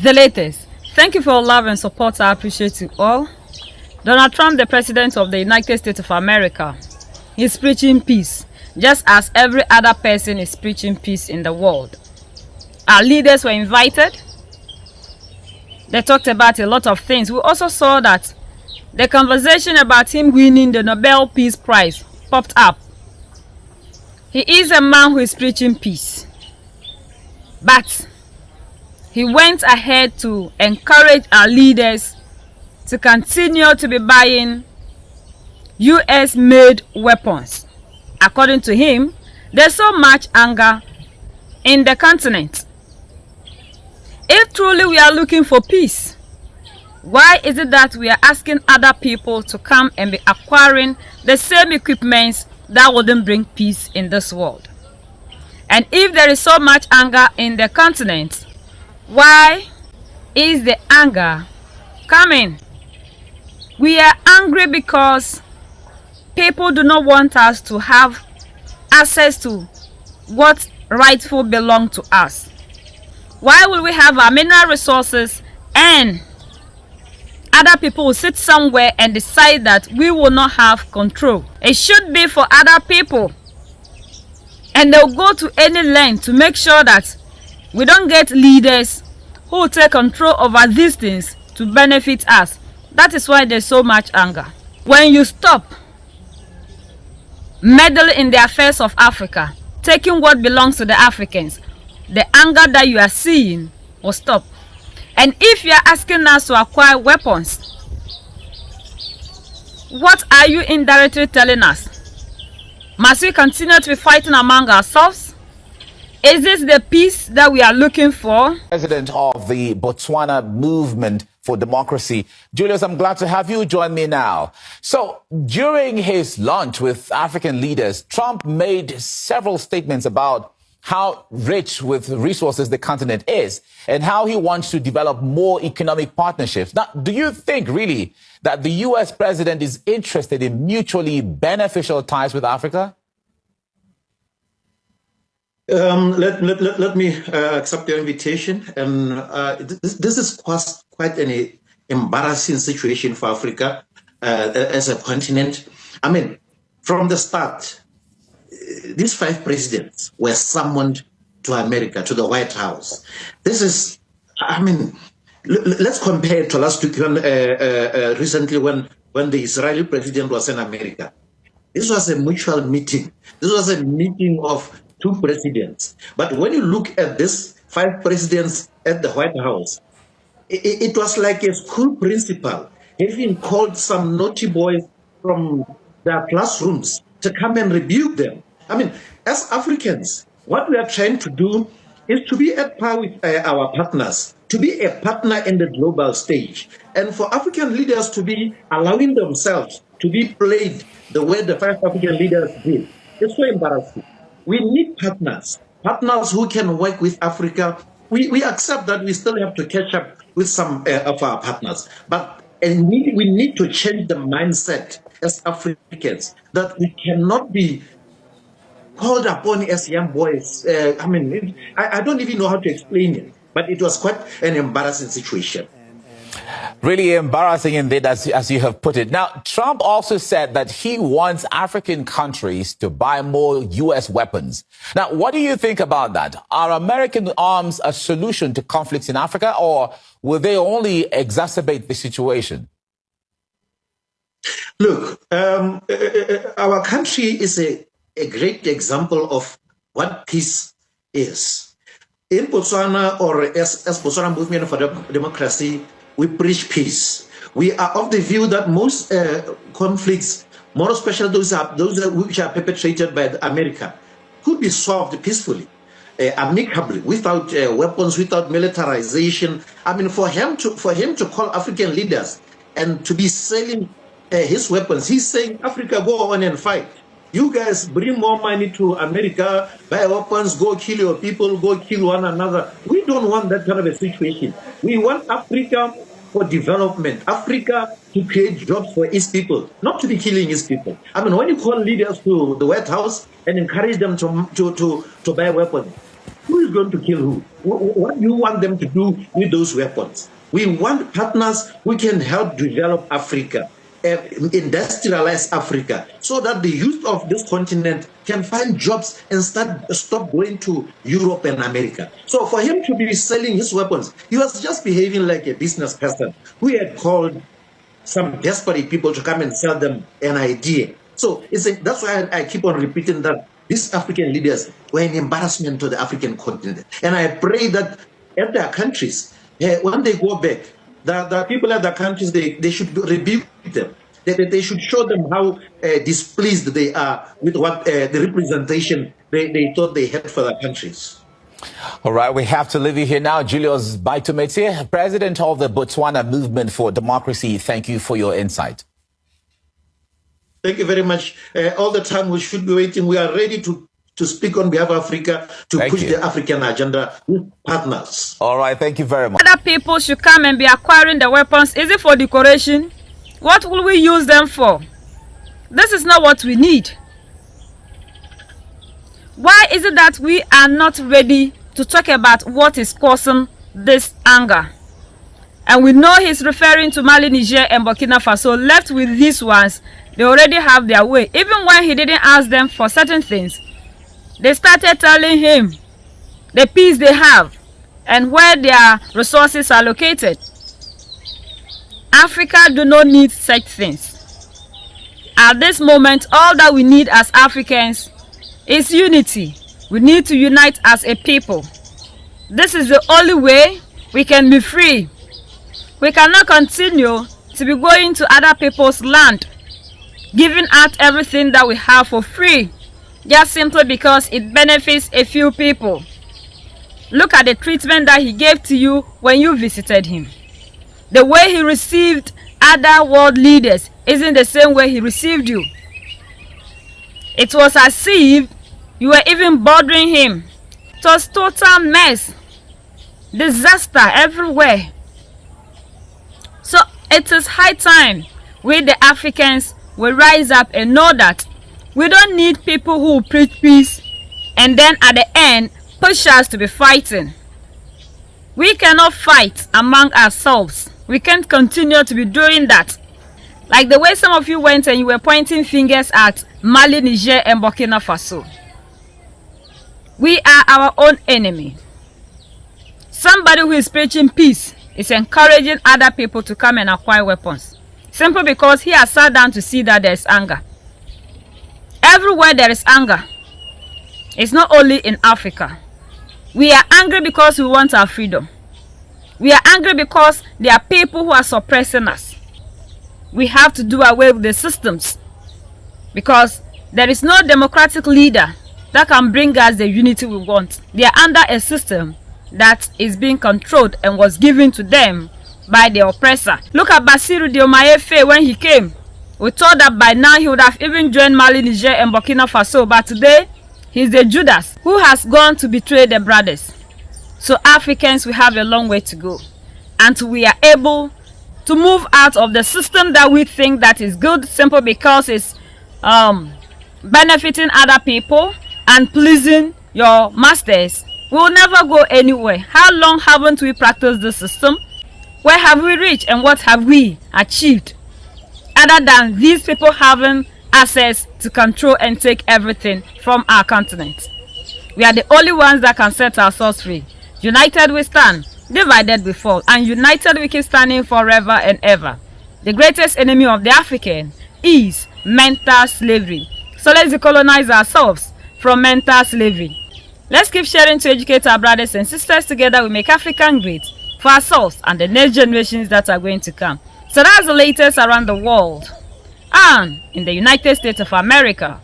The latest. Thank you for your love and support. I appreciate you all. Donald Trump, the President of the United States of America, is preaching peace, just as every other person is preaching peace in the world. Our leaders were invited. They talked about a lot of things. We also saw that the conversation about him winning the Nobel Peace Prize popped up. He is a man who is preaching peace. But he went ahead to encourage our leaders to continue to be buying US-made weapons. According to him, there's so much anger in the continent. If truly we are looking for peace, why is it that we are asking other people to come and be acquiring the same equipment that wouldn't bring peace in this world? And if there is so much anger in the continent, why is the anger coming? We are angry because people do not want us to have access to what rightfully belongs to us. Why will we have our mineral resources and other people will sit somewhere and decide that we will not have control? It should be for other people. And they'll go to any length to make sure that we don't get leaders who will take control over these things to benefit us. That is why there's so much anger. When you stop meddling in the affairs of Africa, taking what belongs to the Africans, the anger that you are seeing will stop. And if you are asking us to acquire weapons, what are you indirectly telling us? Must we continue to be fighting among ourselves? Is this the peace that we are looking for? President of the Botswana Movement for Democracy. Julius, I'm glad to have you join me now. So, during his lunch with African leaders, Trump made several statements about how rich with resources the continent is and how he wants to develop more economic partnerships. Now, do you think really that the U.S. president is interested in mutually beneficial ties with Africa? Let me accept your invitation. And this is quite an embarrassing situation for Africa as a continent. I mean, from the start, these 5 presidents were summoned to America, to the White House. This is, I mean, let's compare it to last week recently when the Israeli president was in America. This was a mutual meeting. This was a meeting of 2 presidents. But when you look at this 5 presidents at the White House, it was like a school principal having called some naughty boys from their classrooms to come and rebuke them. I mean, as Africans, what we are trying to do is to be at par with our partners, to be a partner in the global stage, and for African leaders to be allowing themselves to be played the way the 5 African leaders did. It's so embarrassing. We need partners who can work with Africa. We accept that we still have to catch up with some of our partners, but we need to change the mindset as Africans that we cannot be called upon as young boys. I mean, I don't even know how to explain it, but it was quite an embarrassing situation. Really embarrassing indeed, as you have put it. Now, Trump also said that he wants African countries to buy more U.S. weapons. Now, what do you think about that? Are American arms a solution to conflicts in Africa, or will they only exacerbate the situation? Look, our country is a great example of what peace is. In Botswana, or as Botswana Movement for Democracy, we preach peace. We are of the view that most conflicts, more especially those which are perpetrated by America, could be solved peacefully, amicably, without weapons, without militarization. I mean, for him to call African leaders and to be selling his weapons, he's saying, Africa, go on and fight. You guys bring more money to America, buy weapons, go kill your people, go kill one another. We don't want that kind of a situation. We want Africa for development, Africa to create jobs for its people, not to be killing its people. I mean, when you call leaders to the White House and encourage them to buy weapons, who is going to kill who? What do you want them to do with those weapons? We want partners who can help develop Africa, industrialize Africa, so that the youth of this continent can find jobs and stop going to Europe and America. So for him to be selling his weapons, he was just behaving like a business person who had called some desperate people to come and sell them an idea. So that's why I keep on repeating that these African leaders were an embarrassment to the African continent. And I pray that at their countries, when they go back, the people at their countries, they should rebuke them. They should show them how displeased they are with what the representation they thought they had for their countries. All right, we have to leave you here now. Julius Baitumete, President of the Botswana Movement for Democracy, thank you for your insight. Thank you very much. All the time we should be waiting. We are ready to speak on behalf of Africa, to push the African agenda with partners. All right, thank you very much. Other people should come and be acquiring the weapons. Is it for decoration? What will we use them for? This is not what we need. Why is it that we are not ready to talk about what is causing this anger? And we know he's referring to Mali, Niger, and Burkina Faso. Left with these ones, they already have their way. Even when he didn't ask them for certain things, they started telling him the peace they have and where their resources are located. Africa do not need such things. At this moment, all that we need as Africans is unity. We need to unite as a people. This is the only way we can be free. We cannot continue to be going to other people's land, giving out everything that we have for free, just simply because it benefits a few people. Look at the treatment that he gave to you when you visited him. The way he received other world leaders isn't the same way he received you. It was as if you were even bothering him. It was total mess. Disaster everywhere. So it is high time we the Africans will rise up and know that we don't need people who preach peace and then at the end push us to be fighting. We cannot fight among ourselves. We can't continue to be doing that. Like the way some of you went and you were pointing fingers at Mali, Niger, and Burkina Faso. We are our own enemy. Somebody who is preaching peace is encouraging other people to come and acquire weapons. Simply because he has sat down to see that there is anger. Everywhere there is anger. It's not only in Africa. We are angry because we want our freedom. We are angry because there are people who are suppressing us. We have to do away with the systems. Because there is no democratic leader that can bring us the unity we want. They are under a system that is being controlled and was given to them by the oppressor. Look at Bassirou Diomaye Faye when he came. We thought that by now he would have even joined Mali, Niger, and Burkina Faso. But today, he's the Judas who has gone to betray the brothers. So Africans, we have a long way to go. Until we are able to move out of the system that we think that is good, simply because it's benefiting other people and pleasing your masters, we will never go anywhere. How long haven't we practiced this system? Where have we reached and what have we achieved? Other than these people having access to control and take everything from our continent. We are the only ones that can set ourselves free. United we stand, divided we fall, and united we keep standing forever and ever. The greatest enemy of the African is mental slavery. So let's decolonize ourselves from mental slavery. Let's keep sharing to educate our brothers and sisters. Together we make African great for ourselves and the next generations that are going to come. So that's the latest around the world and in the United States of America.